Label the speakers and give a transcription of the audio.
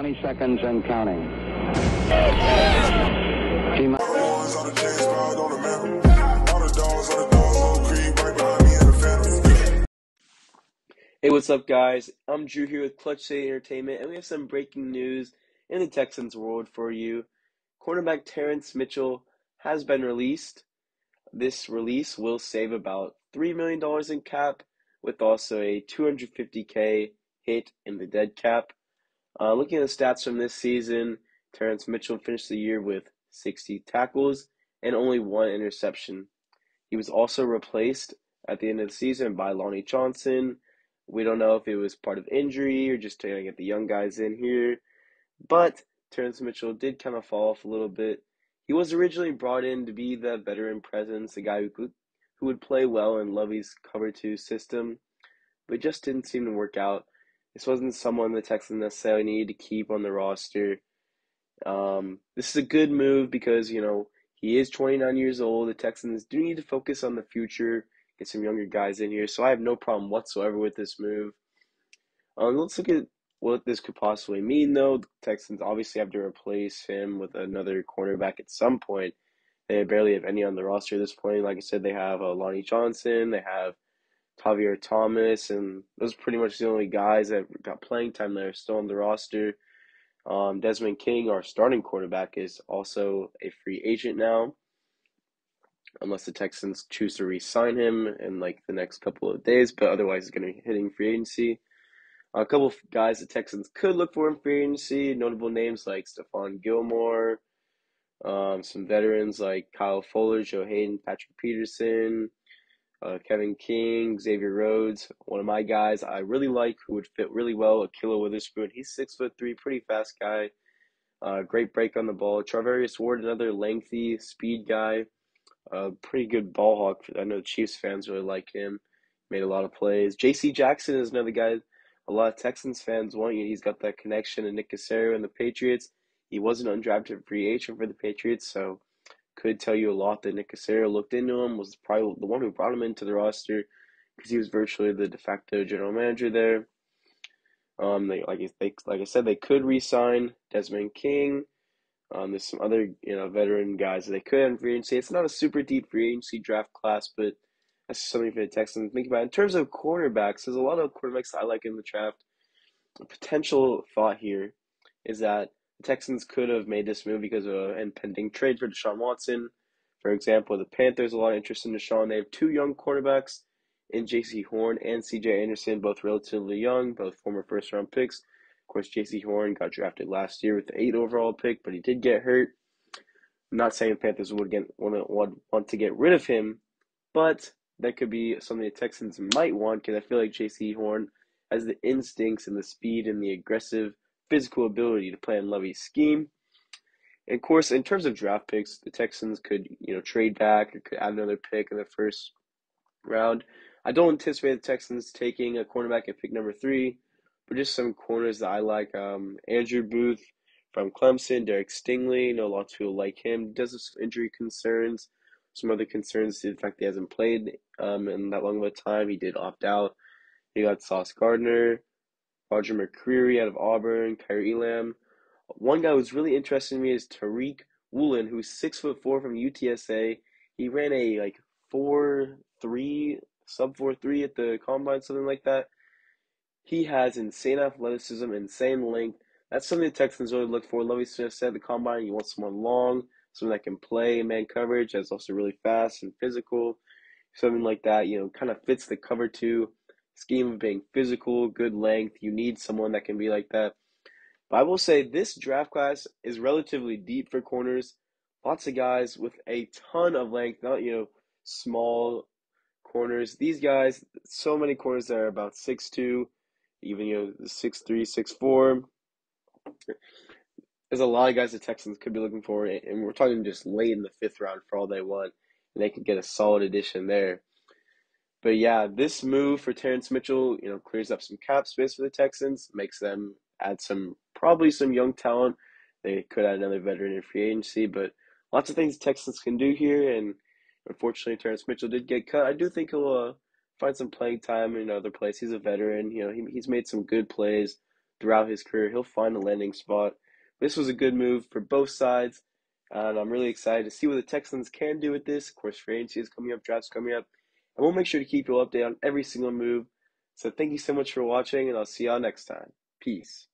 Speaker 1: 20 seconds and counting.
Speaker 2: Hey, what's up, guys? I'm Drew here with Clutch City Entertainment, and we have some breaking news in the Texans world for you. Cornerback Terrence Mitchell has been released. This release will save about $3 million in cap, with also a $250K hit in the dead cap. Looking at the stats from this season, Terrence Mitchell finished the year with 60 tackles and only 1 interception. He was also replaced at the end of the season by Lonnie Johnson. We don't know if it was part of injury or just trying to get the young guys in here. But Terrence Mitchell did kind of fall off a little bit. He was originally brought in to be the veteran presence, the guy who would play well in Lovey's cover 2 system, but it just didn't seem to work out. This wasn't someone the Texans necessarily needed to keep on the roster. This is a good move because, he is 29 years old. The Texans do need to focus on the future, get some younger guys in here. So I have no problem whatsoever with this move. Let's look at what this could possibly mean, though. The Texans obviously have to replace him with another cornerback at some point. They barely have any on the roster at this point. Like I said, they have Lonnie Johnson, they have Javier Thomas, and those are pretty much the only guys that got playing time that are still on the roster. Desmond King, our starting quarterback, is also a free agent now, unless the Texans choose to re-sign him in the next couple of days, but otherwise he's going to be hitting free agency. A couple of guys the Texans could look for in free agency, notable names like Stephon Gilmore, some veterans like Kyle Fuller, Joe Hayden, Patrick Peterson, Kevin King, Xavier Rhodes. One of my guys I really like who would fit really well, Ahkello Witherspoon. He's 6'3", pretty fast guy. Great break on the ball. Charvarius Ward, another lengthy speed guy. Pretty good ball hawk. I know Chiefs fans really like him. Made a lot of plays. J.C. Jackson is another guy a lot of Texans fans want. He's got that connection to Nick Caserio and the Patriots. He was an undrafted free agent for the Patriots, so could tell you a lot that Nick Caserio looked into him, was probably the one who brought him into the roster because he was virtually the de facto general manager there. Like I said, they could re-sign Desmond King. There's some other veteran guys that they could have in free agency. It's not a super deep free agency draft class, but that's something for the Texans to think about. In terms of cornerbacks, there's a lot of cornerbacks I like in the draft. A potential thought here is that the Texans could have made this move because of an impending trade for Deshaun Watson. For example, the Panthers have a lot of interest in Deshaun. They have 2 young cornerbacks in J.C. Horn and C.J. Anderson, both relatively young, both former first-round picks. Of course, J.C. Horn got drafted last year with the 8th overall pick, but he did get hurt. I'm not saying the Panthers would want to get rid of him, but that could be something the Texans might want because I feel like J.C. Horn has the instincts and the speed and the aggressive physical ability to play in Lovey's scheme. And of course, in terms of draft picks, the Texans could trade back or could add another pick in the first round. I don't anticipate the Texans taking a cornerback at pick number 3, but just some corners that I like. Andrew Booth from Clemson, Derek Stingley. Know lots of people like him. Does have some injury concerns. Some other concerns to the fact that he hasn't played in that long of a time. He did opt out. You got Sauce Gardner, Roger McCreary out of Auburn, Kyrie Elam. One guy who's really interesting to me is Tariq Woolen, who's 6'4" from UTSA. He ran a 4.3, sub 4.3 at the combine, something like that. He has insane athleticism, insane length. That's something the Texans really look for. Lovie Smith said at the combine, you want someone long, someone that can play man coverage, that's also really fast and physical. Something like that, kind of fits the cover 2 scheme of being physical, good length. You need someone that can be like that. But I will say this draft class is relatively deep for corners. Lots of guys with a ton of length, not, small corners. These guys, so many corners that are about 6'2", even, 6'3", 6'4". There's a lot of guys the Texans could be looking for, and we're talking just late in the 5th round for all they want, and they could get a solid addition there. But yeah, this move for Terrence Mitchell, clears up some cap space for the Texans, makes them add probably some young talent. They could add another veteran in free agency, but lots of things the Texans can do here. And unfortunately, Terrence Mitchell did get cut. I do think he'll find some playing time in other places. He's a veteran. He's made some good plays, throughout his career, he'll find a landing spot. This was a good move for both sides, and I'm really excited to see what the Texans can do with this. Of course, free agency is coming up, drafts coming up, and we'll make sure to keep you updated on every single move. So thank you so much for watching, and I'll see y'all next time. Peace.